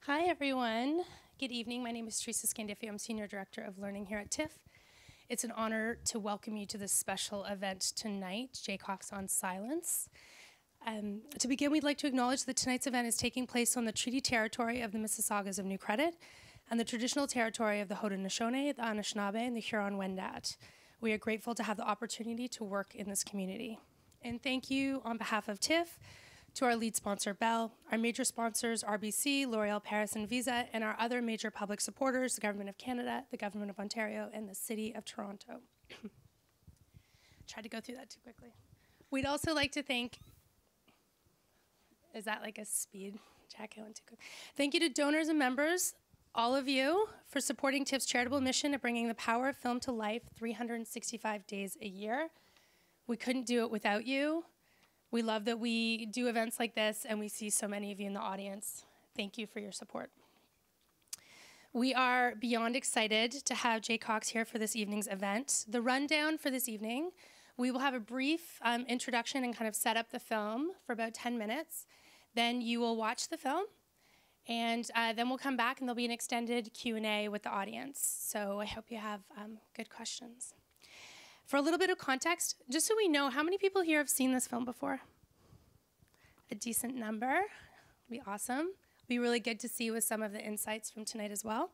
Hi, everyone. Good evening. My name is Teresa Scandiffi. I'm Senior Director of Learning here at TIFF. It's an honor to welcome you to this special event tonight, Jaycox on Silence. To begin, we'd like to acknowledge that tonight's event is taking place on the treaty territory of the Mississaugas of New Credit and the traditional territory of the Haudenosaunee, the Anishinaabe, and the Huron-Wendat. We are grateful to have the opportunity to work in this community. And thank you on behalf of TIFF to our lead sponsor, Bell, our major sponsors, RBC, L'Oreal Paris and Visa, and our other major public supporters, the Government of Canada, the Government of Ontario, and the City of Toronto. Tried to go through that too quickly. We'd also like to thank, is that like a speed check? I went too quick. Thank you to donors and members, all of you, for supporting TIFF's charitable mission of bringing the power of film to life 365 days a year. We couldn't do it without you. We love that we do events like this, and we see so many of you in the audience. Thank you for your support. We are beyond excited to have Jaycox here for this evening's event. The rundown for this evening, we will have a brief introduction and kind of set up the film for about 10 minutes. Then you will watch the film, and then we'll come back, and there'll be an extended Q&A with the audience. So I hope you have good questions. For a little bit of context, just so we know, how many people here have seen this film before? A decent number. It'll be awesome. It'll be really good to see with some of the insights from tonight as well.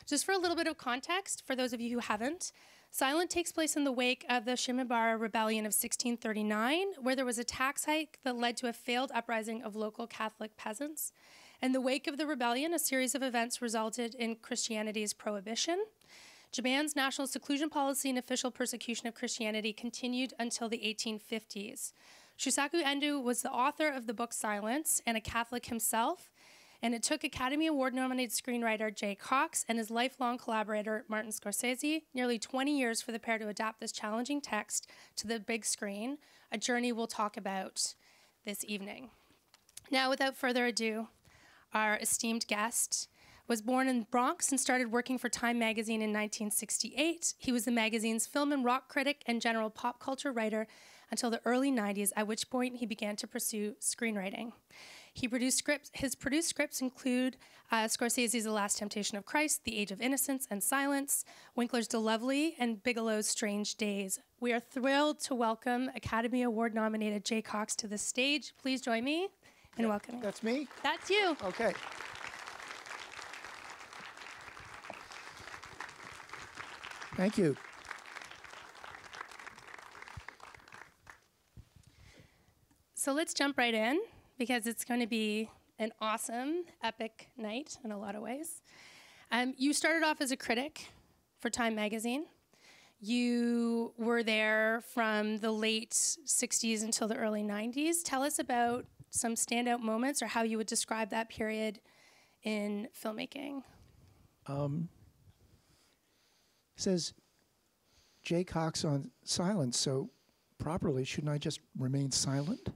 Just for a little bit of context, for those of you who haven't, Silent takes place in the wake of the Shimabara Rebellion of 1639, where there was a tax hike that led to a failed uprising of local Catholic peasants. In the wake of the rebellion, a series of events resulted in Christianity's prohibition. Japan's national seclusion policy and official persecution of Christianity continued until the 1850s. Shusaku Endo was the author of the book Silence and a Catholic himself, and it took Academy Award-nominated screenwriter Jaycox and his lifelong collaborator Martin Scorsese nearly 20 years for the pair to adapt this challenging text to the big screen, a journey we'll talk about this evening. Now, without further ado, our esteemed guest was born in Bronx and started working for Time magazine in 1968. He was the magazine's film and rock critic and general pop culture writer until the early 90s, at which point he began to pursue screenwriting. His produced scripts include Scorsese's The Last Temptation of Christ, The Age of Innocence and Silence, Winkler's The Lovely, and Bigelow's Strange Days. We are thrilled to welcome Academy Award-nominated Jaycox to the stage. Please join me in welcoming. That's me? That's you. Okay. Thank you. So let's jump right in, because it's going to be an awesome, epic night in a lot of ways. You started off as a critic for Time magazine. You were there from the late 60s until the early 90s. Tell us about some standout moments or how you would describe that period in filmmaking. Says Jaycox on Silence, so properly, shouldn't I just remain silent?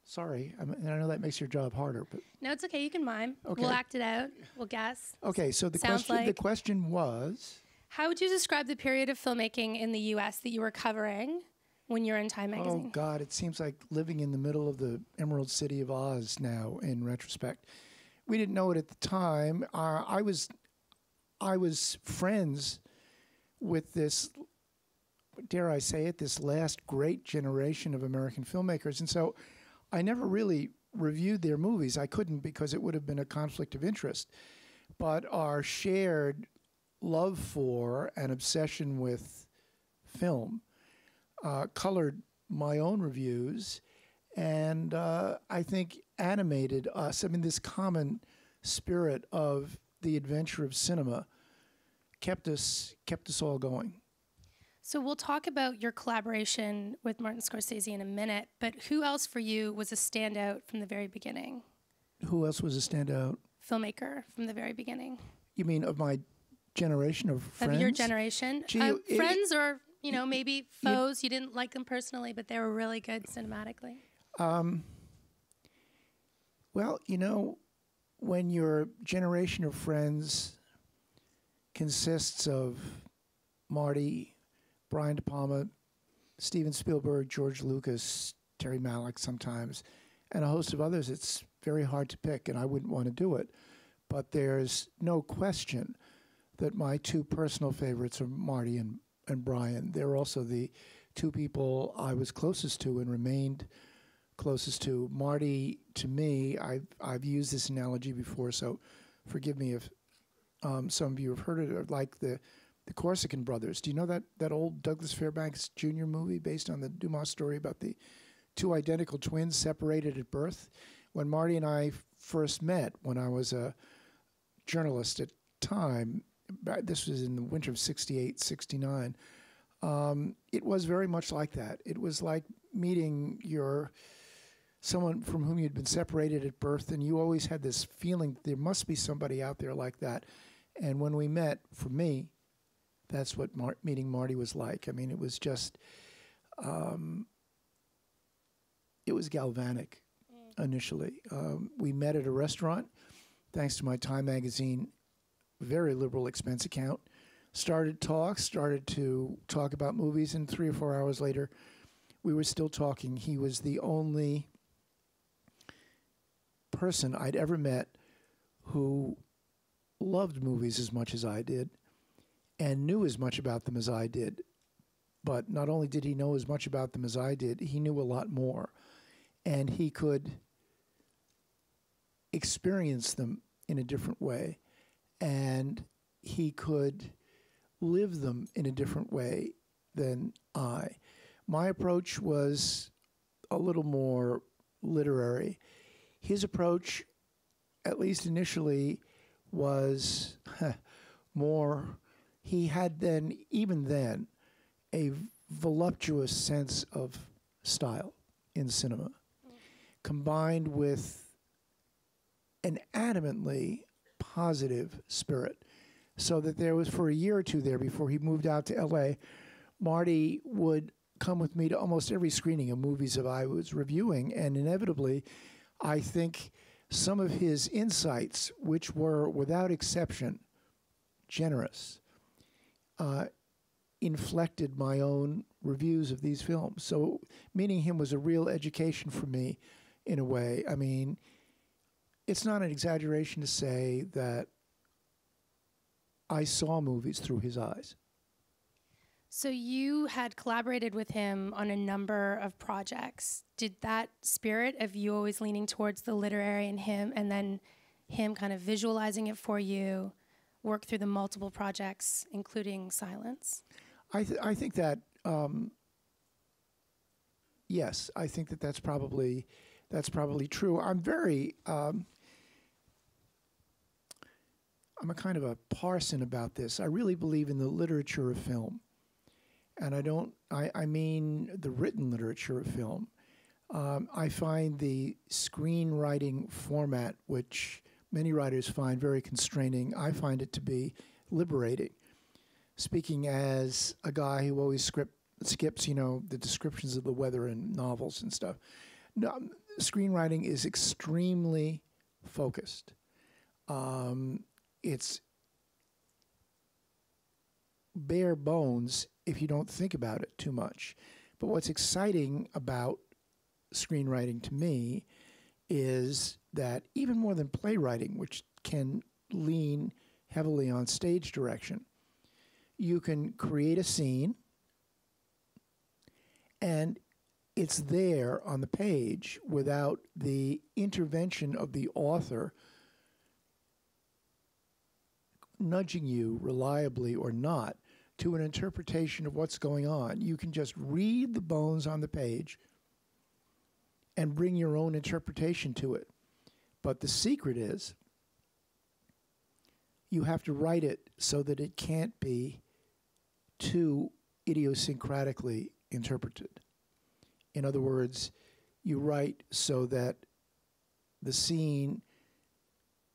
Sorry, and I know that makes your job harder, but... No, it's okay, you can mime. Okay. We'll act it out, we'll guess. Okay, so the question was... How would you describe the period of filmmaking in the US that you were covering when you were in Time magazine? Oh God, it seems like living in the middle of the Emerald City of Oz now, in retrospect. We didn't know it at the time. I was friends with this, dare I say it, this last great generation of American filmmakers. And so I never really reviewed their movies. I couldn't, because it would have been a conflict of interest. But our shared love for and obsession with film colored my own reviews, and I think animated us. I mean, this common spirit of the adventure of cinema kept us all going. So we'll talk about your collaboration with Martin Scorsese in a minute, but who else for you was a standout from the very beginning? Who else was a standout? Filmmaker from the very beginning. You mean of my generation, of friends? Of your generation. Gee, friends or, you know, maybe foes. You didn't like them personally, but they were really good cinematically. Well, you know, when your generation of friends consists of Marty, Brian De Palma, Steven Spielberg, George Lucas, Terry Malick sometimes, and a host of others, it's very hard to pick, and I wouldn't want to do it. But there's no question that my two personal favorites are Marty and Brian. They're also the two people I was closest to and remained closest to. Marty, to me, I've used this analogy before, so forgive me if some of you have heard it, like the Corsican brothers. Do you know that old Douglas Fairbanks Jr. movie based on the Dumas story about the two identical twins separated at birth? When Marty and I first met, when I was a journalist at the time, this was in the winter of 68, 69, it was very much like that. It was like meeting someone from whom you'd been separated at birth, and you always had this feeling there must be somebody out there like that. And when we met, for me, that's what meeting Marty was like. I mean, it was just, it was galvanic initially. We met at a restaurant, thanks to my Time magazine very liberal expense account. Started to talk about movies, and 3 or 4 hours later, we were still talking. He was the only person I'd ever met who loved movies as much as I did and knew as much about them as I did. But not only did he know as much about them as I did, he knew a lot more. And he could experience them in a different way. And he could live them in a different way than I. My approach was a little more literary. His approach, at least initially, was more, he had even then, a voluptuous sense of style in cinema, combined with an adamantly positive spirit. So that there was, for a year or two there before he moved out to L.A., Marty would come with me to almost every screening of movies that I was reviewing, and inevitably, I think some of his insights, which were without exception generous, inflected my own reviews of these films. So meeting him was a real education for me in a way. I mean, it's not an exaggeration to say that I saw movies through his eyes. So you had collaborated with him on a number of projects. Did that spirit of you always leaning towards the literary and then him kind of visualizing it for you, work through the multiple projects, including Silence? I think that, yes, I think that that's probably true. I'm very, I'm a kind of a parson about this. I really believe in the literature of film. And I mean the written literature of film. I find the screenwriting format, which many writers find very constraining, I find it to be liberating. Speaking as a guy who always skips, the descriptions of the weather in novels and stuff. No, screenwriting is extremely focused. It's bare bones if you don't think about it too much. But what's exciting about screenwriting to me is that even more than playwriting, which can lean heavily on stage direction, you can create a scene and it's there on the page without the intervention of the author nudging you, reliably or not, to an interpretation of what's going on. You can just read the bones on the page and bring your own interpretation to it. But the secret is you have to write it so that it can't be too idiosyncratically interpreted. In other words, you write so that the scene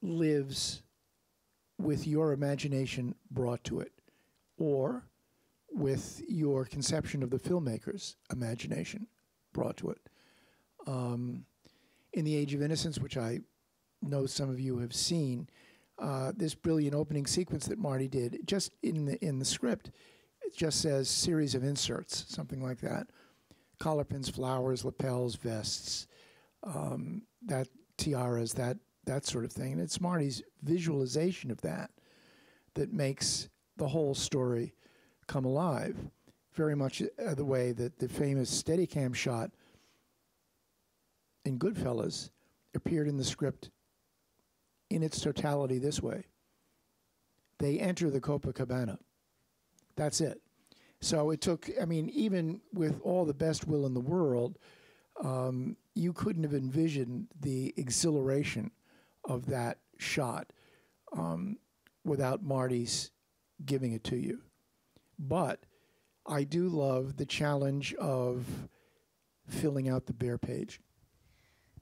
lives with your imagination brought to it, or with your conception of the filmmaker's imagination brought to it. In The Age of Innocence, which I know some of you have seen, this brilliant opening sequence that Marty did, just in the script, it just says series of inserts, something like that. Collar pins, flowers, lapels, vests. that tiaras, that sort of thing. And it's Marty's visualization of that makes the whole story come alive, very much the way that the famous Steadicam shot in Goodfellas appeared in the script in its totality this way. They enter the Copacabana. That's it. So it took, I mean, even with all the best will in the world, you couldn't have envisioned the exhilaration of that shot without Marty's giving it to you. But I do love the challenge of filling out the bare page.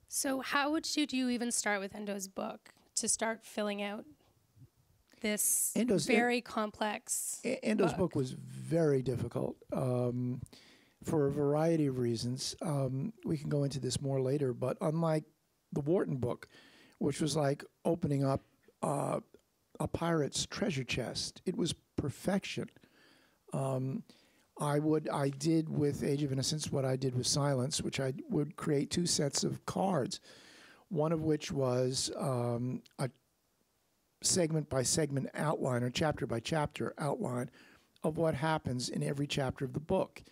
So how would you even start with Endo's book to start filling out this very complex Endo's book was very difficult for a variety of reasons. We can go into this more later, but unlike the Wharton book, which was like opening up a pirate's treasure chest, it was perfection. I did with Age of Innocence what I did with Silence, which I would create 2 sets of cards, one of which was a segment-by-segment outline or chapter-by-chapter outline of what happens in every chapter of the book.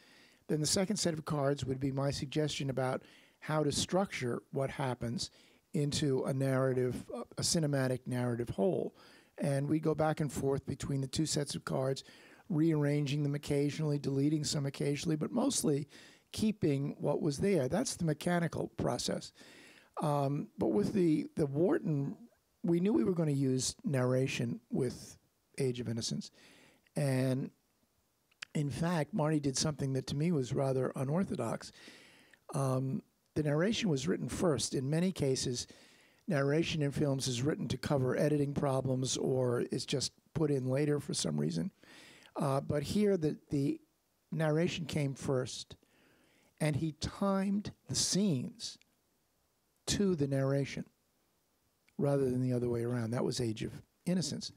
Then the second set of cards would be my suggestion about how to structure what happens into a narrative, a cinematic narrative whole. And we go back and forth between the 2 sets of cards, rearranging them occasionally, deleting some occasionally, but mostly keeping what was there. That's the mechanical process. But with the Wharton, we knew we were going to use narration with Age of Innocence. And in fact, Marty did something that to me was rather unorthodox. The narration was written first. In many cases, narration in films is written to cover editing problems or is just put in later for some reason. But here, the narration came first, and he timed the scenes to the narration rather than the other way around. That was Age of Innocence.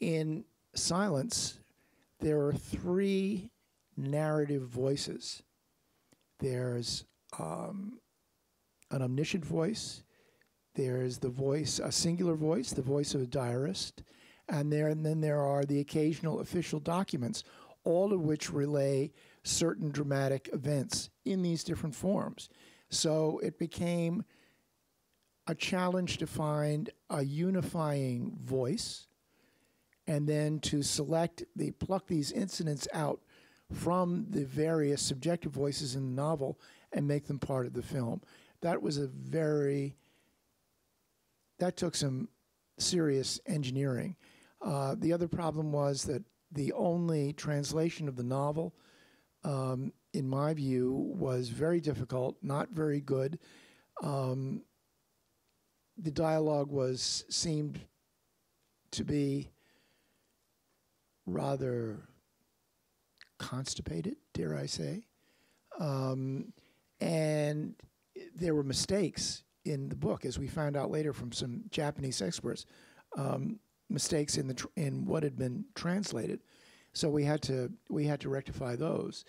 In Silence, there are 3 narrative voices. There's an omniscient voice. There's the voice, a singular voice, the voice of a diarist. And then there are the occasional official documents, all of which relay certain dramatic events in these different forms. So it became a challenge to find a unifying voice and then to pluck these incidents out from the various subjective voices in the novel and make them part of the film. That took some serious engineering. The other problem was that the only translation of the novel, in my view, was very difficult, not very good. The dialogue seemed to be rather constipated, dare I say. And there were mistakes in the book, as we found out later from some Japanese experts. Mistakes in what had been translated, so we had to rectify those.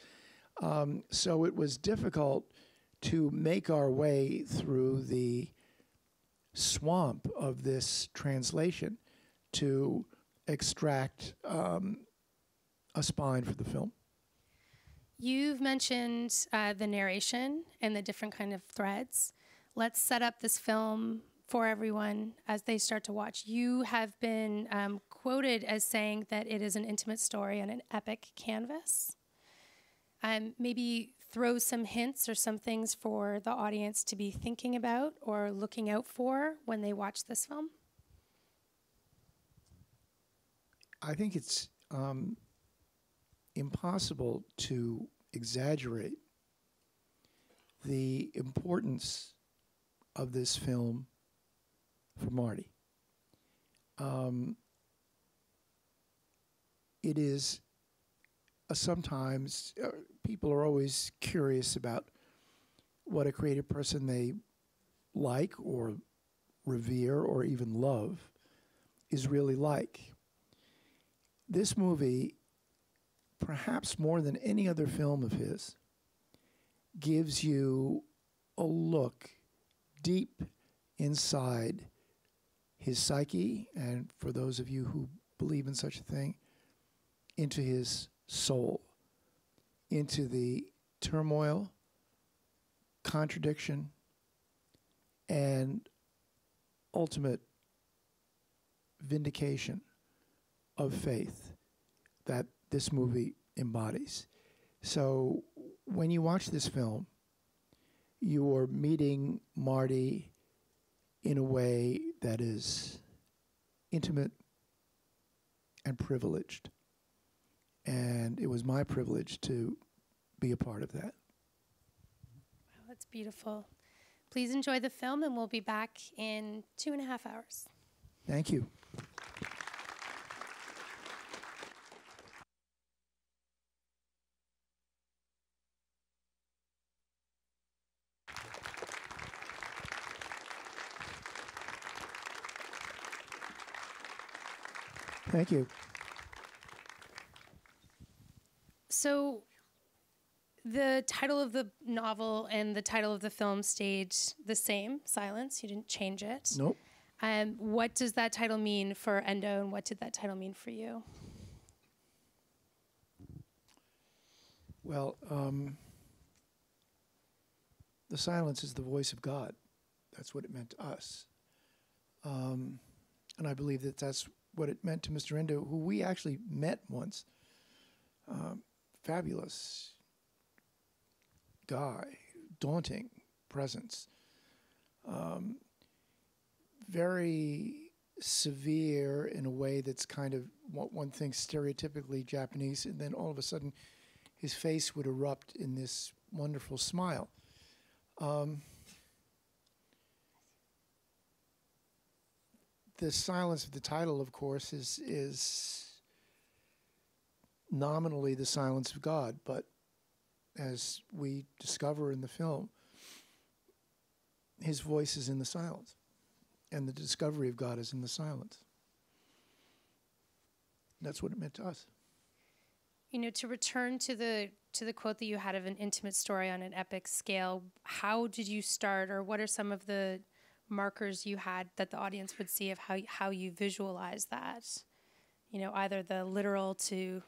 So it was difficult to make our way through the swamp of this translation to extract a spine for the film. You've mentioned the narration and the different kind of threads. Let's set up this film for everyone as they start to watch. You have been quoted as saying that it is an intimate story on an epic canvas. Maybe throw some hints or some things for the audience to be thinking about or looking out for when they watch this film. I think it's impossible to exaggerate the importance of this film for Marty. It is sometimes people are always curious about what a creative person they like or revere or even love is really like. This movie, perhaps more than any other film of his, gives you a look deep inside his psyche, and for those of you who believe in such a thing, into his soul, into the turmoil, contradiction, and ultimate vindication of faith that this movie embodies. So when you watch this film, you are meeting Marty in a way that is intimate and privileged. And it was my privilege to be a part of that. Wow, that's beautiful. Please enjoy the film, and we'll be back in 2.5 hours. Thank you. Thank you. So the title of the novel and the title of the film stayed the same, Silence. You didn't change it. Nope. What does that title mean for Endo, and what did that title mean for you? Well, the silence is the voice of God. That's what it meant to us. And I believe that that's what it meant to Mr. Endo, who we actually met once. Fabulous guy, daunting presence. Very severe in a way that's kind of what one thinks stereotypically Japanese, and then all of a sudden his face would erupt in this wonderful smile. The silence of the title, of course, is nominally the silence of God, but as we discover in the film, his voice is in the silence, and the discovery of God is in the silence. That's what it meant to us. You know, to return to the quote that you had of an intimate story on an epic scale, how did you start, or what are some of the markers you had that the audience would see of how you visualize that? You know, either the literal to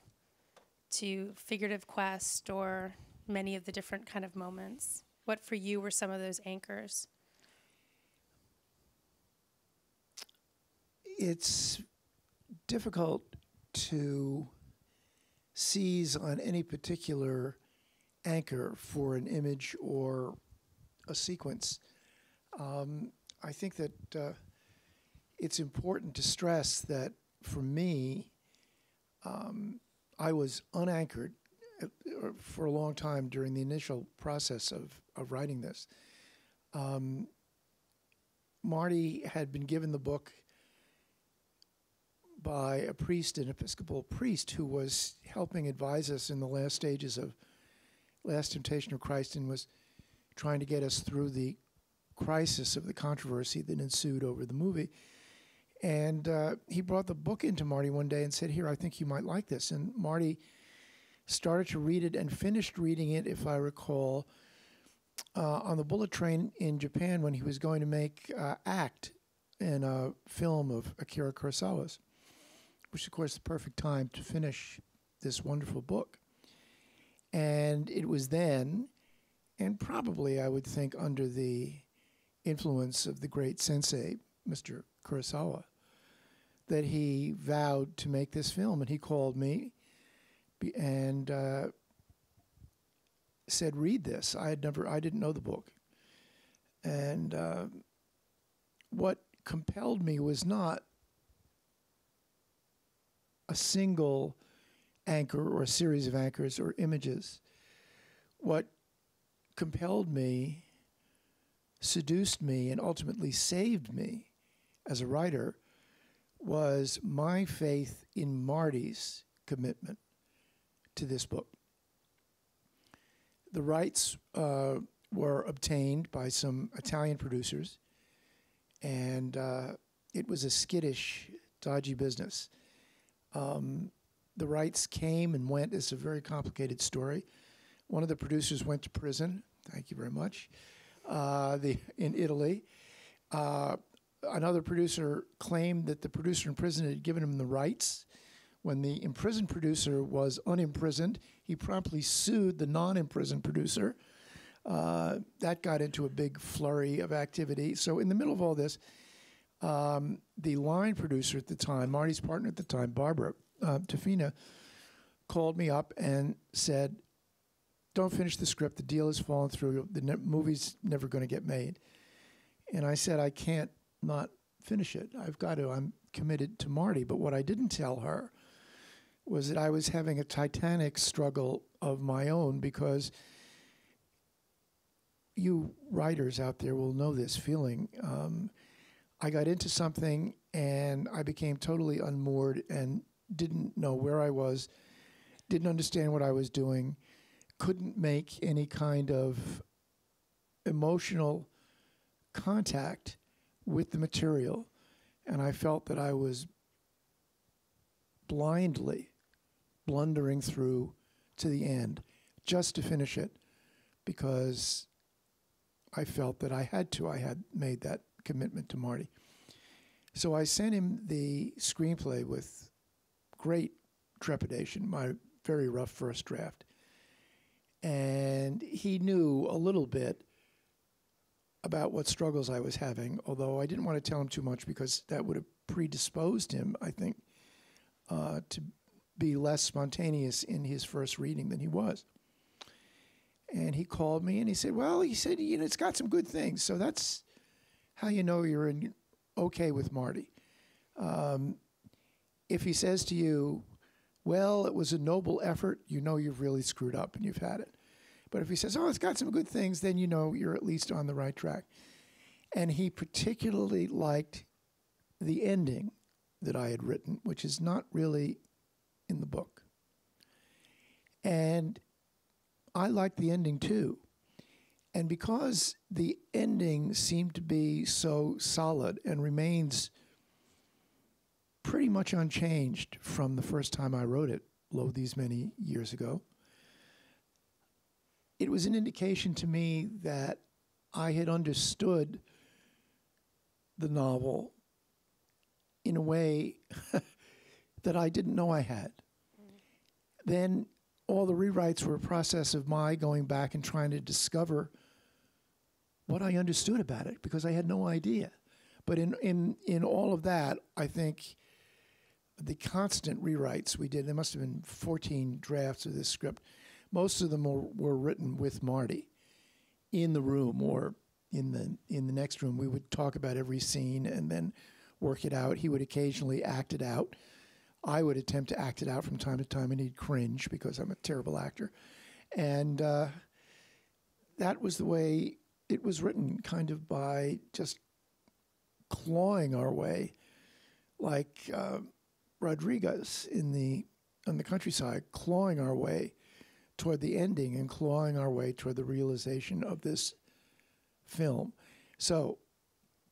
figurative quest, or many of the different kind of moments. What for you were some of those anchors? It's difficult to seize on any particular anchor for an image or a sequence. I think that it's important to stress that for me, I was unanchored for a long time during the initial process of writing this. Marty had been given the book by a priest, an Episcopal priest, who was helping advise us in the last stages of Last Temptation of Christ, and was trying to get us through the crisis of the controversy that ensued over the movie. And he brought the book into Marty one day and said, "Here, I think you might like this." And Marty started to read it and finished reading it, if I recall, on the bullet train in Japan when he was going to make ACT in a film of Akira Kurosawa's, which, of course, the perfect time to finish this wonderful book. And it was then, and probably I would think under the influence of the great sensei, Mr. Kurosawa, that he vowed to make this film. And he called me and said, "Read this." I didn't know the book. And what compelled me was not a single anchor or a series of anchors or images. What compelled me, seduced me, and ultimately saved me as a writer was my faith in Marty's commitment to this book. The rights were obtained by some Italian producers, and it was a skittish, dodgy business. The rights came and went. It's a very complicated story. One of the producers went to prison. Thank you very much. in Italy. Another producer claimed that the producer in prison had given him the rights. When the imprisoned producer was unimprisoned, he promptly sued the non-imprisoned producer. That got into a big flurry of activity. So in the middle of all this, the line producer at the time, Marty's partner at the time, Barbara Tafina, called me up and said, don't finish the script. The deal has fallen through. The movie's never going to get made. And I said, I can't not finish it. I've got to. I'm committed to Marty. But what I didn't tell her was that I was having a titanic struggle of my own, because you writers out there will know this feeling. I got into something and I became totally unmoored and didn't know where I was, didn't understand what I was doing, couldn't make any kind of emotional contact with the material, and I felt that I was blindly blundering through to the end just to finish it, because I felt that I had to. I had made that commitment to Marty. So I sent him the screenplay with great trepidation, my very rough first draft. And he knew a little bit about what struggles I was having, although I didn't want to tell him too much because that would have predisposed him, I think, to be less spontaneous in his first reading than he was. And he called me and he said, well, it's got some good things. So that's how you know you're okay with Marty. If he says to you, well, it was a noble effort, you know you've really screwed up and you've had it. But if he says, oh, it's got some good things, then you know you're at least on the right track. And he particularly liked the ending that I had written, which is not really in the book. And I liked the ending too. And because the ending seemed to be so solid and remains pretty much unchanged from the first time I wrote it, these many years ago, it was an indication to me that I had understood the novel in a way that I didn't know I had. Then all the rewrites were a process of my going back and trying to discover what I understood about it, because I had no idea. But in all of that, I think the constant rewrites we did, there must have been 14 drafts of this script. Most of them were written with Marty in the room or in the next room. We would talk about every scene and then work it out. He would occasionally act it out. I would attempt to act it out from time to time, and he'd cringe because I'm a terrible actor. And that was the way it was written, kind of by just clawing our way, like Rodriguez on the countryside, clawing our way toward the ending and clawing our way toward the realization of this film. So,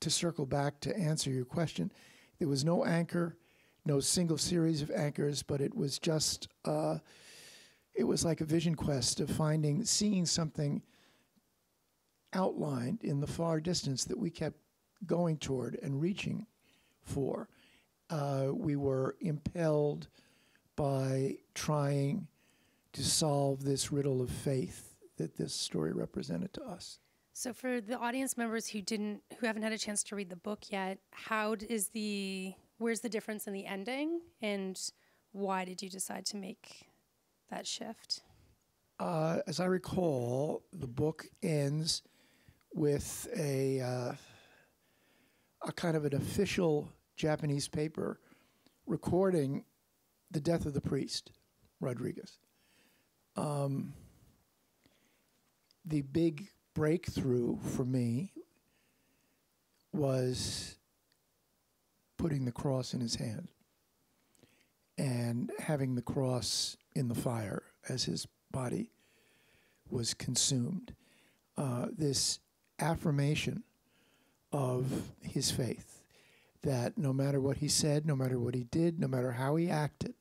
to circle back to answer your question, there was no anchor, no single series of anchors, but it was just, it was like a vision quest of seeing something outlined in the far distance that we kept going toward and reaching for. We were impelled by trying to solve this riddle of faith that this story represented to us. So for the audience members who haven't had a chance to read the book yet, where's the difference in the ending, and why did you decide to make that shift? As I recall, the book ends with a kind of an official Japanese paper recording the death of the priest, Rodriguez. The big breakthrough for me was putting the cross in his hand and having the cross in the fire as his body was consumed. This affirmation of his faith, that no matter what he said, no matter what he did, no matter how he acted,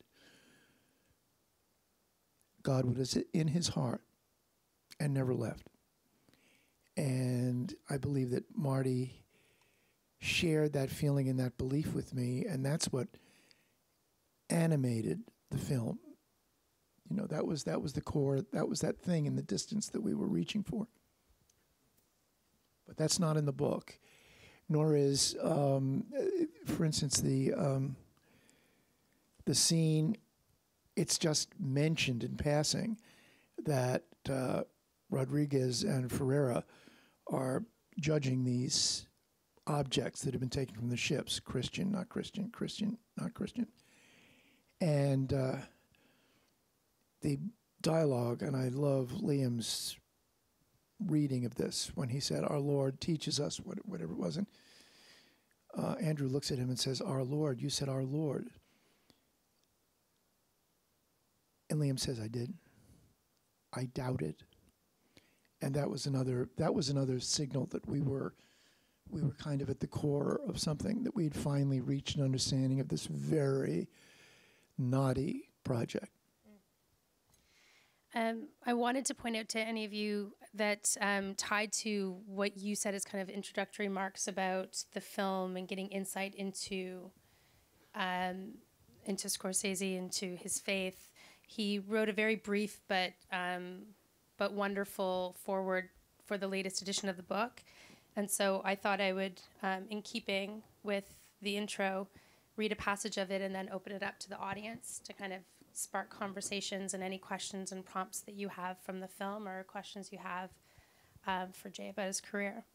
God was in his heart and never left. And I believe that Marty shared that feeling and that belief with me, and that's what animated the film. You know, that was the core, that was that thing in the distance that we were reaching for. But that's not in the book, nor is, for instance, the scene. It's just mentioned in passing that Rodriguez and Ferreira are judging these objects that have been taken from the ships, Christian, not Christian, Christian, not Christian. And the dialogue, and I love Liam's reading of this when he said, "Our Lord teaches us," whatever it was. And Andrew looks at him and says, "Our Lord, you said our Lord." And Liam says, "I did. I doubted." And that was another signal that we were kind of at the core of something, that we'd finally reached an understanding of this very naughty project. I wanted to point out to any of you that tied to what you said as kind of introductory remarks about the film and getting insight into Scorsese, into his faith. He wrote a very brief but wonderful foreword for the latest edition of the book. And so I thought I would, in keeping with the intro, read a passage of it and then open it up to the audience to kind of spark conversations and any questions and prompts that you have from the film or questions you have for Jay about his career.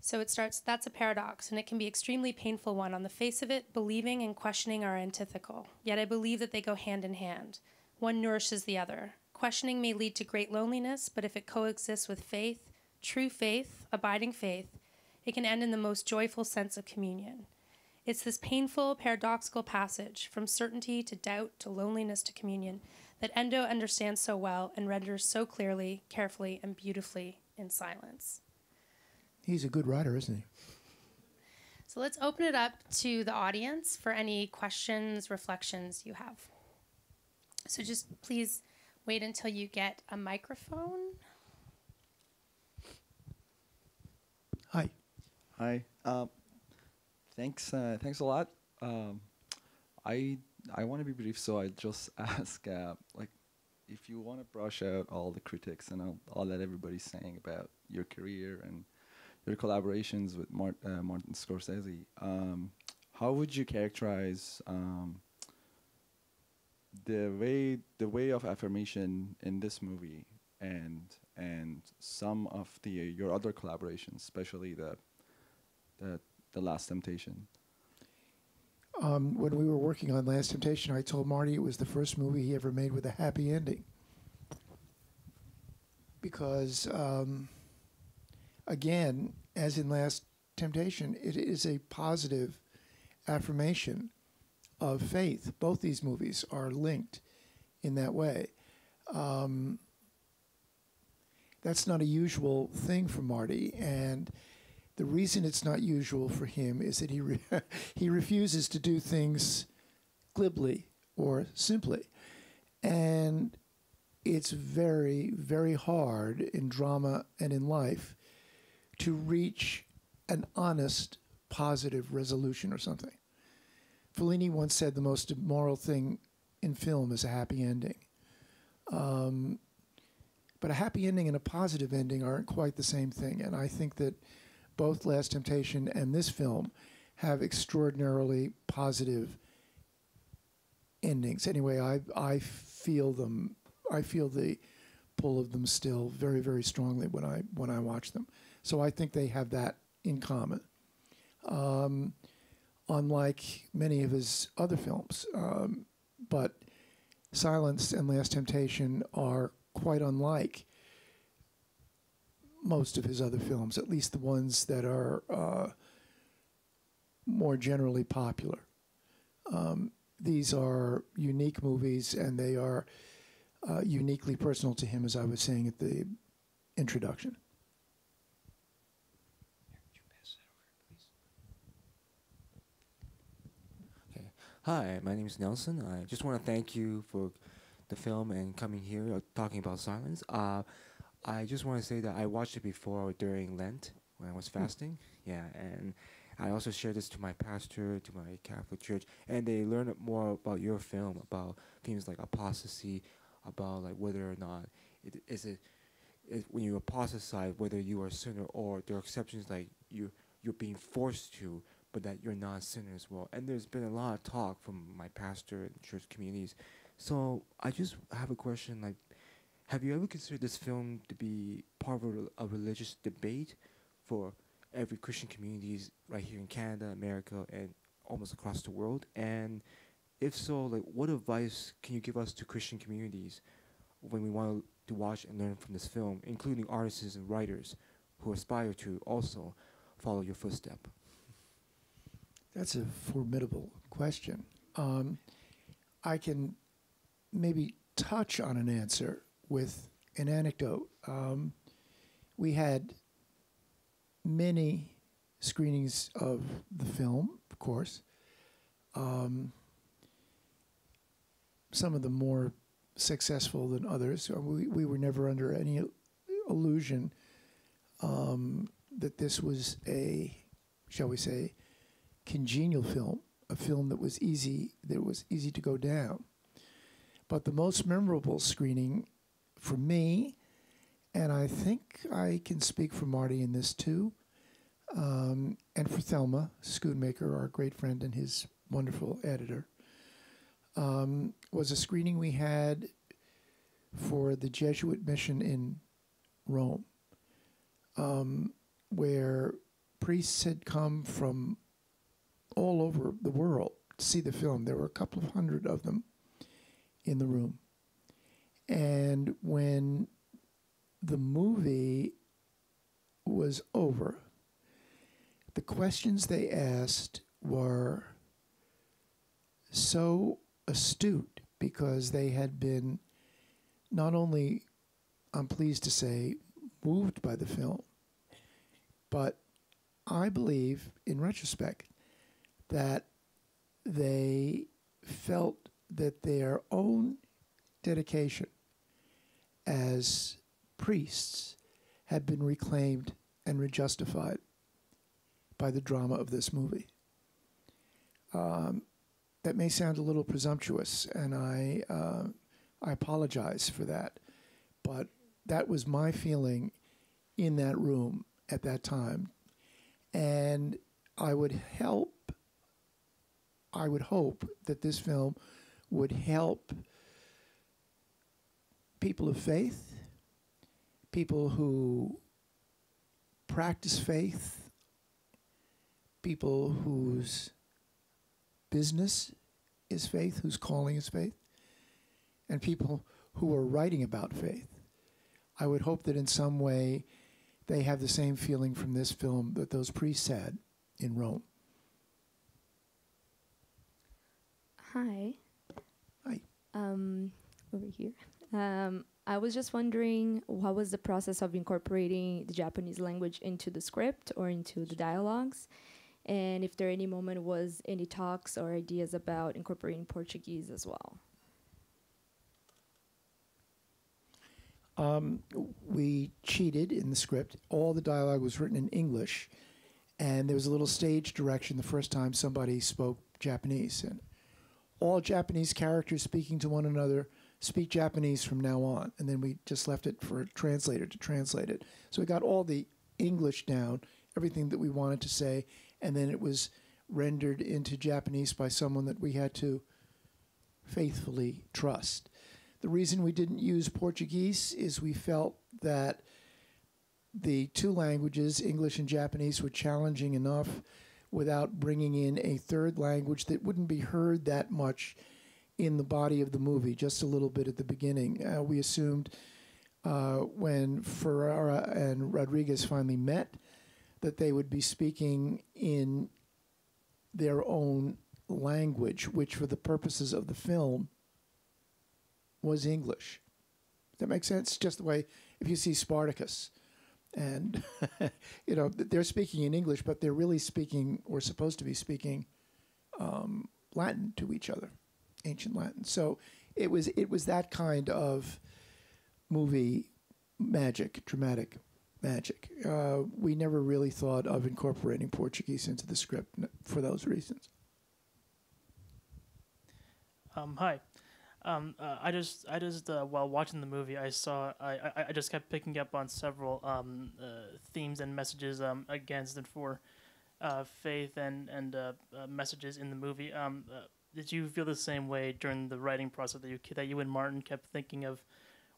So it starts, "That's a paradox, and it can be extremely painful one. On the face of it, believing and questioning are antithetical. Yet I believe that they go hand in hand. One nourishes the other. Questioning may lead to great loneliness, but if it coexists with faith, true faith, abiding faith, it can end in the most joyful sense of communion. It's this painful, paradoxical passage, from certainty to doubt to loneliness to communion, that Endo understands so well and renders so clearly, carefully, and beautifully in silence." He's a good writer, isn't he? So let's open it up to the audience for any questions, reflections you have. So just please wait until you get a microphone. Hi. Hi. Thanks a lot. I want to be brief, so I just ask, if you want to brush out all the critics and all that everybody's saying about your career and your collaborations with Martin Scorsese, how would you characterize the way of affirmation in this movie and some of your other collaborations, especially the Last Temptation? When we were working on Last Temptation, I told Marty it was the first movie he ever made with a happy ending. Because, again, as in Last Temptation, it is a positive affirmation of faith. Both these movies are linked in that way. That's not a usual thing for Marty, and the reason it's not usual for him is that he refuses to do things glibly or simply. And it's very, very hard in drama and in life to reach an honest, positive resolution or something. Fellini once said the most immoral thing in film is a happy ending. But a happy ending and a positive ending aren't quite the same thing. And I think that both Last Temptation and this film have extraordinarily positive endings. Anyway, I feel them. I feel the pull of them still very, very strongly when I watch them. So I think they have that in common. Unlike many of his other films, but Silence and Last Temptation are quite unlike most of his other films, at least the ones that are more generally popular. These are unique movies, and they are uniquely personal to him, as I was saying at the introduction. Okay. Hi, my name is Nelson. I just want to thank you for the film and coming here talking about Silence. I just want to say that I watched it before during Lent when I was fasting. Yeah, and I also shared this to my pastor, to my Catholic church, and they learned more about your film, about themes like apostasy, about like whether or not when you apostatize, whether you are a sinner or there are exceptions like you're being forced to, but that you're not a sinner as well. And there's been a lot of talk from my pastor and church communities. So I just have a question like, have you ever considered this film to be part of a religious debate for every Christian communities right here in Canada, America, and almost across the world? And if so, like, what advice can you give us to Christian communities when we want to watch and learn from this film, including artists and writers who aspire to also follow your footstep? That's a formidable question. I can maybe touch on an answer with an anecdote. We had many screenings of the film, of course. Some of them more successful than others. We were never under any illusion that this was a, shall we say, congenial film, a film that was easy to go down. But the most memorable screening for me, and I think I can speak for Marty in this too, and for Thelma Schoonmaker, our great friend and his wonderful editor, was a screening we had for the Jesuit mission in Rome, where priests had come from all over the world to see the film. There were a couple of hundred of them in the room. And when the movie was over, the questions they asked were so astute because they had been not only, I'm pleased to say, moved by the film, but I believe, in retrospect, that they felt that their own dedication as priests had been reclaimed and rejustified by the drama of this movie. That may sound a little presumptuous, and I apologize for that, but that was my feeling in that room at that time. And I would hope that this film would help people of faith, people who practice faith, people whose business is faith, whose calling is faith, and people who are writing about faith. I would hope that in some way they have the same feeling from this film that those priests had in Rome. Hi. Hi. Over here. I was just wondering, what was the process of incorporating the Japanese language into the script or into the dialogues? And if there any moment was any talks or ideas about incorporating Portuguese as well? We cheated in the script. All the dialogue was written in English, and there was a little stage direction the first time somebody spoke Japanese. And all Japanese characters speaking to one another speak Japanese from now on. And then we just left it for a translator to translate it. So we got all the English down, everything that we wanted to say, and then it was rendered into Japanese by someone that we had to faithfully trust. The reason we didn't use Portuguese is we felt that the two languages, English and Japanese, were challenging enough without bringing in a third language that wouldn't be heard that much in the body of the movie, just a little bit at the beginning. We assumed when Ferrara and Rodriguez finally met that they would be speaking in their own language, which for the purposes of the film was English. Does that make sense? Just the way, if you see Spartacus, and you know, they're speaking in English, but they're really speaking, or supposed to be speaking, Latin to each other, ancient Latin. So it was that kind of movie magic, dramatic magic. We never really thought of incorporating Portuguese into the script for those reasons. Hi. While watching the movie, I just kept picking up on several themes and messages against and for faith and messages in the movie. Did you feel the same way during the writing process that you and Martin kept thinking of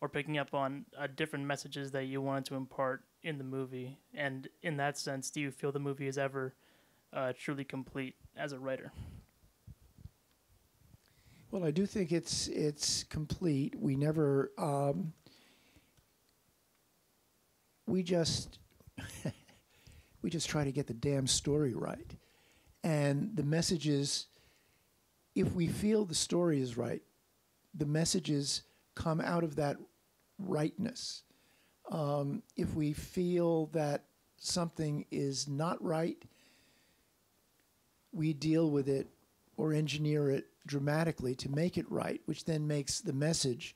or picking up on different messages that you wanted to impart in the movie? And in that sense, do you feel the movie is ever truly complete as a writer? Well, I do think it's complete. We never we just we just try to get the damn story right, and the messages. If we feel the story is right, the messages come out of that rightness. If we feel that something is not right, we deal with it or engineer it dramatically to make it right, which then makes the message,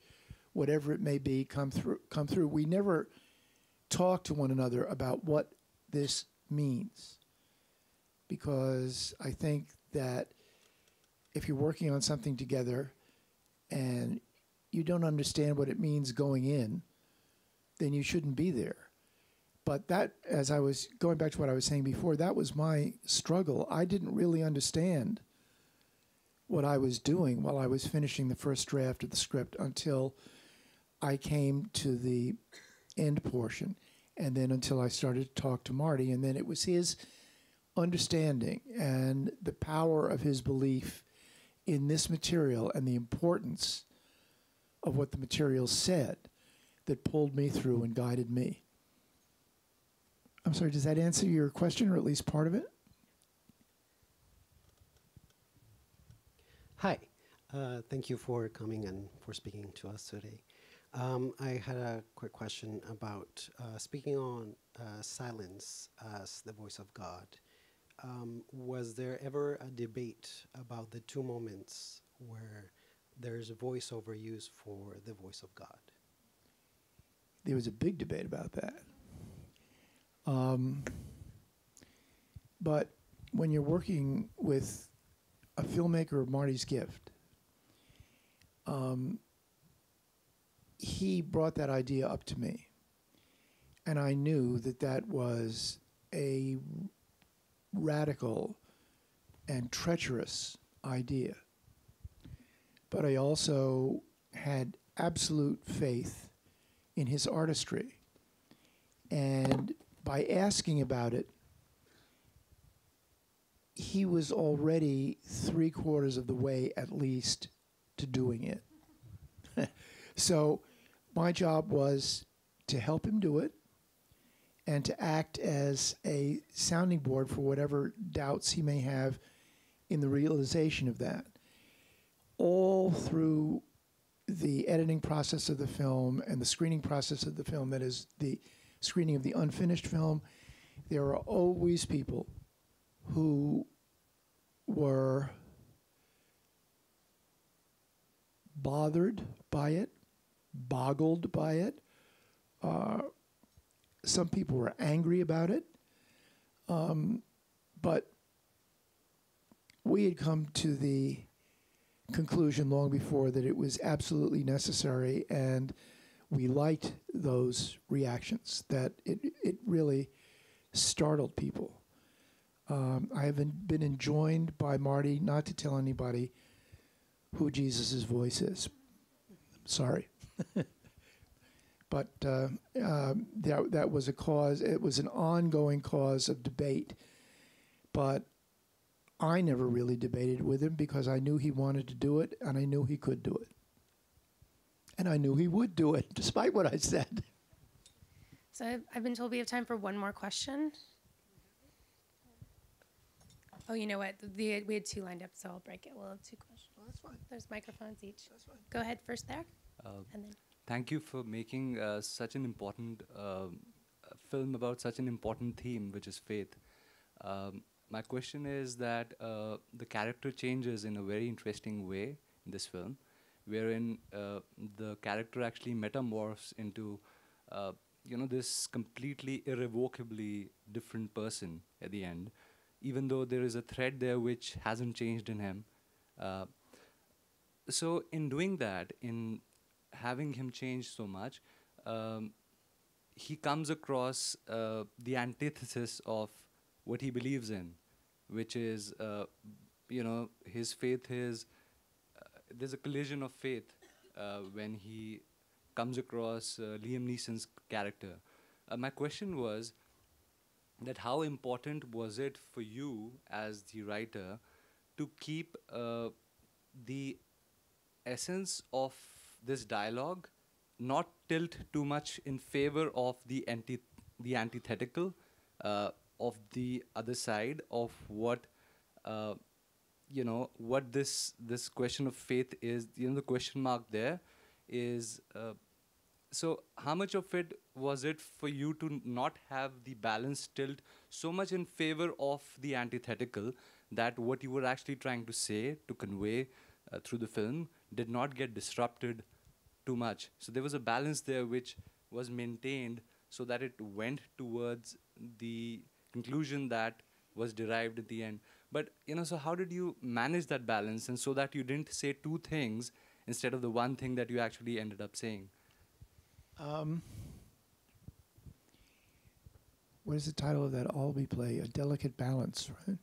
whatever it may be, come through. We never talk to one another about what this means, because I think that if you're working on something together and you don't understand what it means going in, then you shouldn't be there. But that, as I was going back to what I was saying before, that was my struggle. I didn't really understand what I was doing while I was finishing the first draft of the script until I came to the end portion, and then until I started to talk to Marty, and then it was his understanding and the power of his belief in this material and the importance of what the material said that pulled me through and guided me. I'm sorry, does that answer your question, or at least part of it? Hi, thank you for coming and for speaking to us today. I had a quick question about speaking on silence as the voice of God. Was there ever a debate about the two moments where there's a voiceover used for the voice of God? There was a big debate about that. But when you're working with a filmmaker of Marty's gift, he brought that idea up to me. And I knew that that was a radical and treacherous idea. But I also had absolute faith in his artistry. And by asking about it, he was already 3/4 of the way, at least, to doing it. So my job was to help him do it and to act as a sounding board for whatever doubts he may have in the realization of that. All through the editing process of the film and the screening process of the film, that is, the screening of the unfinished film, there are always people who were bothered by it, boggled by it. Some people were angry about it. But we had come to the conclusion long before that it was absolutely necessary, and we liked those reactions, that it really startled people. I have been enjoined by Marty not to tell anybody who Jesus' voice is. Sorry. But that was a cause, it was an ongoing cause of debate. But I never really debated with him because I knew he wanted to do it, and I knew he could do it. And I knew he would do it, despite what I said. So I've been told we have time for one more question. Oh, you know what? We had two lined up, so I'll break it. We'll have two questions. Well, that's fine. There's microphones each. That's fine. Go ahead first there. And then. Thank you for making such an important film about such an important theme, which is faith. My question is that the character changes in a very interesting way in this film, wherein the character actually metamorphs into this completely irrevocably different person at the end, even though there is a thread there which hasn't changed in him. So in doing that, in having him change so much, he comes across the antithesis of what he believes in, which is, his faith is, there's a collision of faith when he comes across Liam Neeson's character. My question was that how important was it for you as the writer to keep the essence of this dialogue not tilt too much in favor of the antithetical of the other side of what what this question of faith is, the question mark there is. So how much of it was it for you to not have the balance tilt so much in favor of the antithetical that what you were actually trying to say, to convey through the film, did not get disrupted too much? So there was a balance there which was maintained so that it went towards the conclusion that was derived at the end. But, so how did you manage that balance, and so that you didn't say two things instead of the one thing that you actually ended up saying? What is the title of that Albee play? A Delicate Balance, right?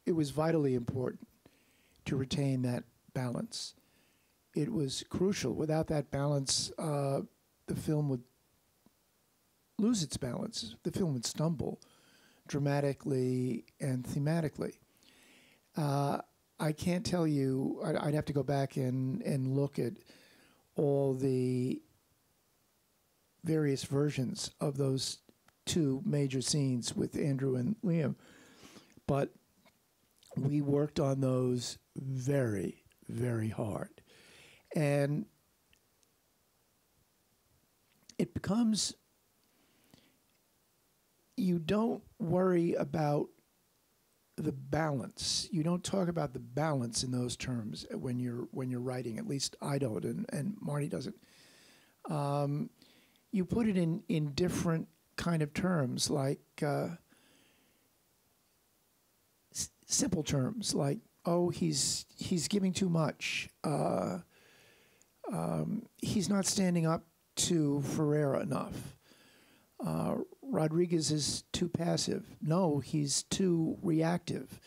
It was vitally important to retain that balance. It was crucial. Without that balance, the film would lose its balance. The film would stumble dramatically and thematically. I can't tell you, I'd have to go back and look at all the various versions of those two major scenes with Andrew and Liam. But we worked on those very, very hard. And it becomes, you don't worry about the balance. You don't talk about the balance in those terms when you're writing. At least I don't, and Marty doesn't. You put it in different kind of terms, like simple terms, like, oh, he's giving too much. He's not standing up to Ferreira enough. Rodriguez is too passive. No, he's too reactive.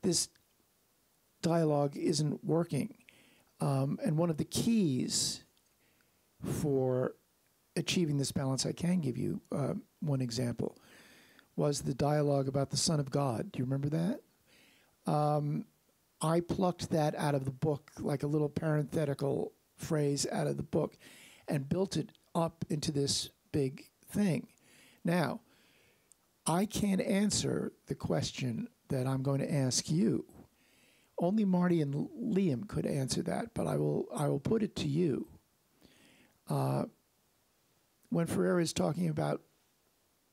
This dialogue isn't working. And one of the keys for achieving this balance, I can give you one example, was the dialogue about the Son of God. Do you remember that? I plucked that out of the book, like a little parenthetical phrase out of the book, and built it up into this big thing. Now, I can't answer the question that I'm going to ask you. Only Marty and Liam could answer that, but I will put it to you. When Ferreira is talking about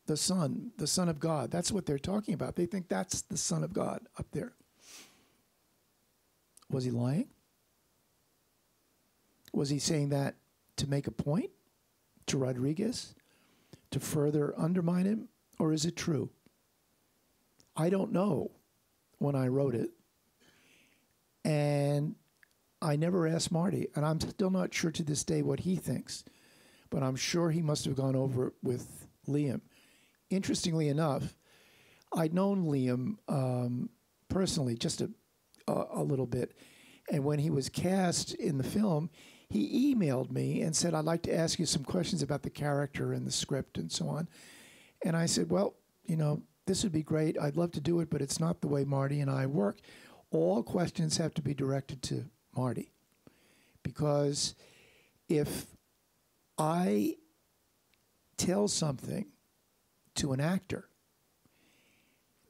the Son of God, that's what they're talking about. They think that's the Son of God up there. Was he lying? Was he saying that to make a point to Rodriguez, to further undermine him, or is it true? I don't know when I wrote it, and I never asked Marty, and I'm still not sure to this day what he thinks, but I'm sure he must have gone over it with Liam. Interestingly enough, I'd known Liam personally just a little bit, and when he was cast in the film, he emailed me and said, I'd like to ask you some questions about the character and the script and so on. And I said, well, this would be great. I'd love to do it, but it's not the way Marty and I work. All questions have to be directed to Marty. Because if I tell something to an actor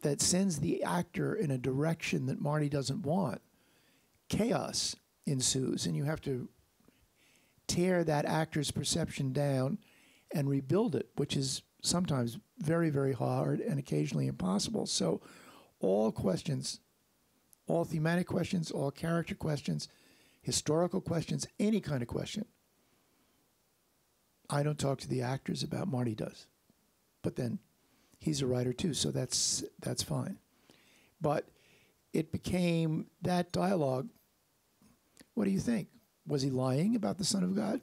that sends the actor in a direction that Marty doesn't want, chaos ensues, and you have to tear that actor's perception down and rebuild it, which is sometimes very, very hard and occasionally impossible. So all questions, all thematic questions, all character questions, historical questions, any kind of question, I don't talk to the actors about. Marty does. But then he's a writer too, so that's fine. But it became that dialogue. What do you think? Was he lying about the Son of God?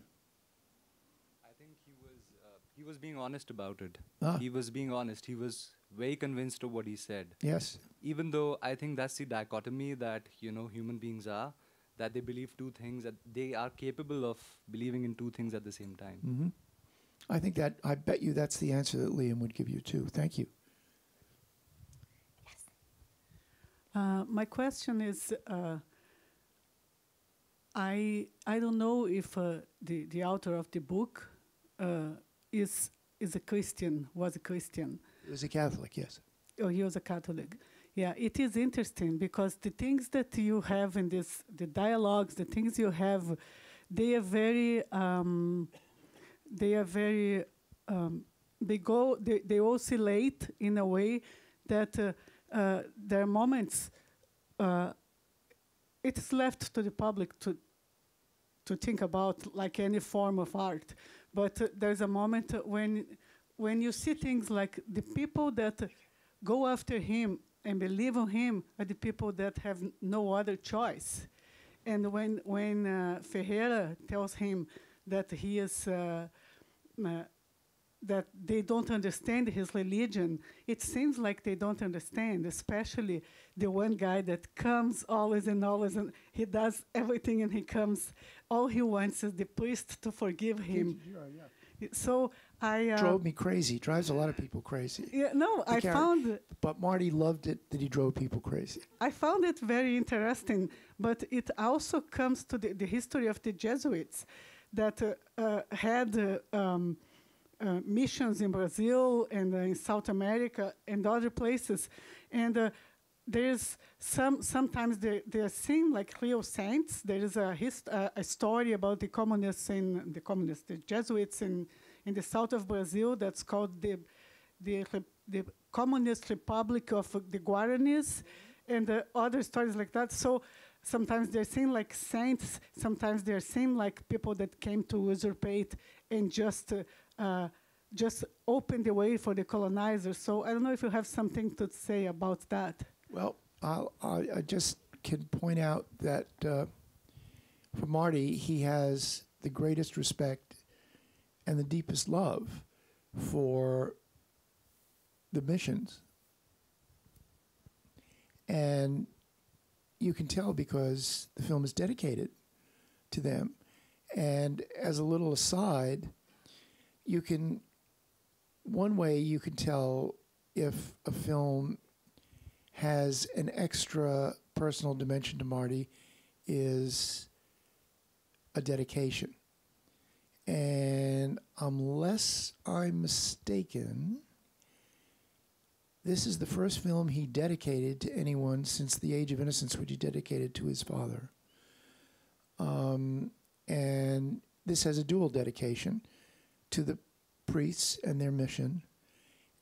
I think he was being honest about it. Ah. He was being honest. He was very convinced of what he said. Yes. Even though I think that's the dichotomy that, you know, human beings are, that they believe two things, that they are capable of believing in two things at the same time. Mm-hmm. I bet you that's the answer that Liam would give you too. Thank you. My question is, I don't know if the author of the book is a Christian, was a Christian. He was a Catholic, yes. Oh, he was a Catholic. Yeah, it is interesting because the things that you have in this, the dialogues, the things you have, they are very, they oscillate in a way that there are moments, it is left to the public to think about like any form of art. But there's a moment when you see things like the people that go after him and believe on him are the people that have no other choice. And when Ferreira tells him that he is that they don't understand his religion, it seems like they don't understand, especially the one guy that comes always and always, and he does everything and he comes. All he wants is the priest to forgive him. So I... drove me crazy. Drives a lot of people crazy. Yeah, no, I found... But Marty loved it that he drove people crazy. I found it very interesting, but it also comes to the history of the Jesuits that had missions in Brazil and in South America and other places. And there's sometimes they seem like real saints. There is a story about the Jesuits in the south of Brazil that's called the Communist Republic of the Guaranis, and other stories like that. So sometimes they're seen like saints, sometimes they're seen like people that came to usurpate and just open the way for the colonizers. So I don't know if you have something to say about that. Well, I just can point out that for Marty, he has the greatest respect and the deepest love for the missions. And you can tell because the film is dedicated to them. And as a little aside, one way you can tell if a film has an extra personal dimension to Marty is a dedication. And unless I'm mistaken, this is the first film he dedicated to anyone since The Age of Innocence, which he dedicated to his father. And this has a dual dedication to the priests and their mission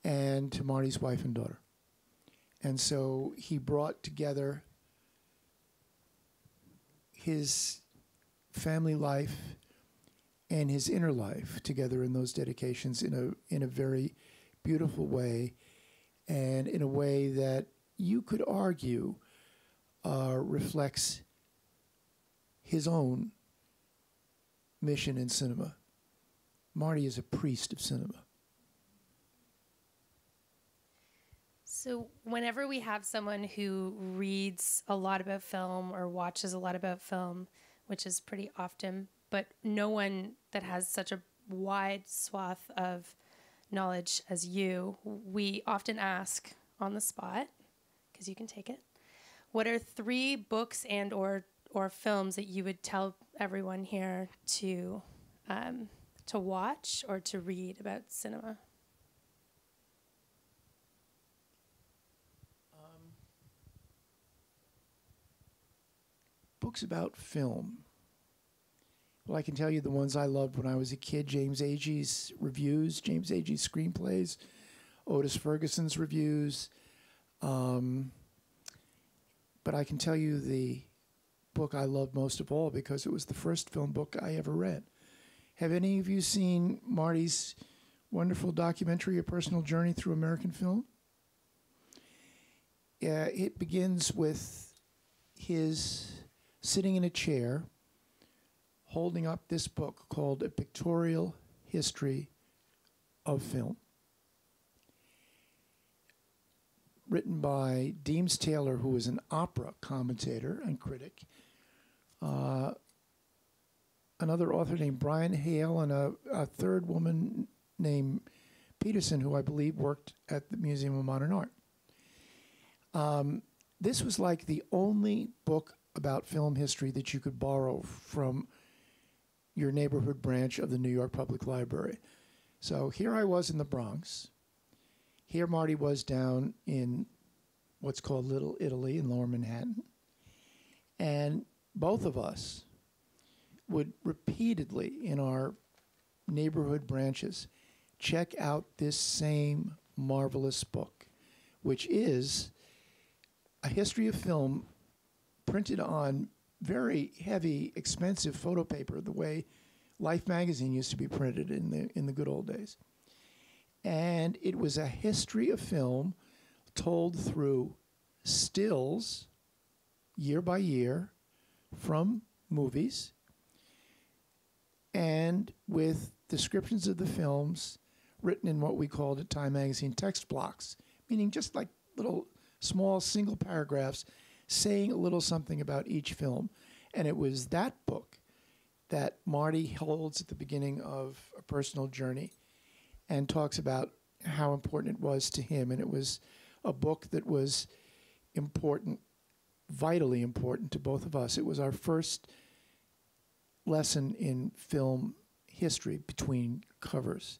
and to Marty's wife and daughter. And so he brought together his family life and his inner life together in those dedications in a very beautiful way, and in a way that you could argue reflects his own mission in cinema. Marty is a priest of cinema. So whenever we have someone who reads a lot about film or watches a lot about film, which is pretty often, but no one that has such a wide swath of knowledge as you, we often ask on the spot, because you can take it, what are 3 books and or films that you would tell everyone here to watch or to read about cinema? Books about film. Well, I can tell you the ones I loved when I was a kid: James Agee's reviews, James Agee's screenplays, Otis Ferguson's reviews. But I can tell you the book I loved most of all because it was the first film book I ever read. Have any of you seen Marty's wonderful documentary, A Personal Journey Through American Film? It begins with his sitting in a chair, holding up this book called A Pictorial History of Film, written by Deems Taylor, who is an opera commentator and critic, another author named Brian Hale, and a third woman named Peterson, who I believe worked at the Museum of Modern Art. This was like the only book about film history that you could borrow from your neighborhood branch of the New York Public Library. So here I was in the Bronx. Here Marty was down in what's called Little Italy in Lower Manhattan. And both of us would repeatedly in our neighborhood branches check out this same marvelous book, which is a history of film printed on very heavy, expensive photo paper, the way Life magazine used to be printed in the good old days. And it was a history of film told through stills, year by year, from movies, and with descriptions of the films written in what we called at Time magazine text blocks, meaning just like little small single paragraphs saying a little something about each film. And it was that book that Marty holds at the beginning of A Personal Journey and talks about how important it was to him. And it was a book that was important, vitally important to both of us. It was our first lesson in film history between covers.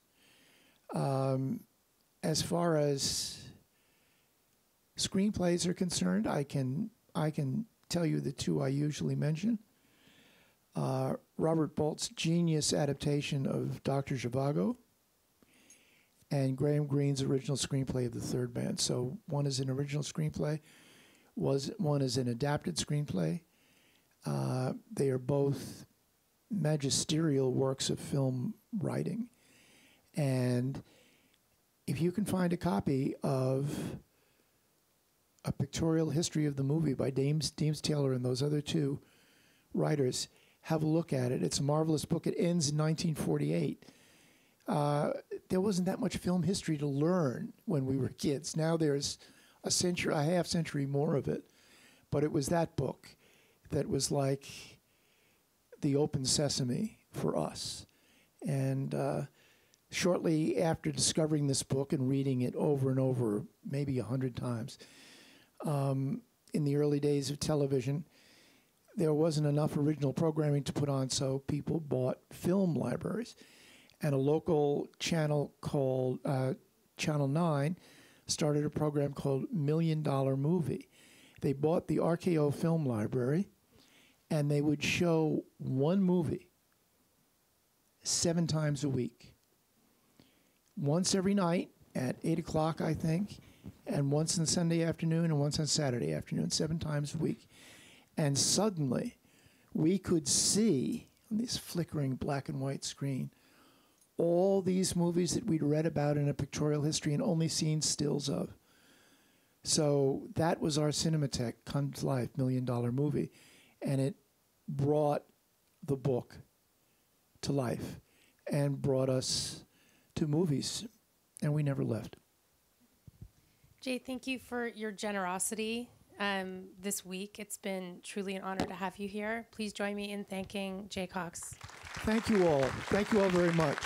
As far as screenplays are concerned, I can tell you the two I usually mention. Robert Bolt's genius adaptation of Dr. Zhivago and Graham Greene's original screenplay of The Third Man. So one is an original screenplay, one is an adapted screenplay. They are both magisterial works of film writing. And if you can find a copy of A Pictorial History of the Movie by Deems Taylor and those other two writers, have a look at it. It's a marvelous book. It ends in 1948. There wasn't that much film history to learn when we were kids. Now there's a half century more of it. But it was that book that was like the open sesame for us. And shortly after discovering this book and reading it over and over, maybe 100 times, in the early days of television, there wasn't enough original programming to put on, so people bought film libraries. And a local channel called Channel 9 started a program called $1 Million Movie. They bought the RKO film library, and they would show one movie 7 times a week. Once every night at 8 o'clock, I think, and once on Sunday afternoon and once on Saturday afternoon, 7 times a week. And suddenly, we could see on this flickering black and white screen all these movies that we'd read about in a pictorial history and only seen stills of. So that was our Cinematheque come to life, $1 Million Movie. And it brought the book to life and brought us to movies. And we never left. Jay, thank you for your generosity this week. It's been truly an honor to have you here. Please join me in thanking Jay Cox. Thank you all. Thank you all very much.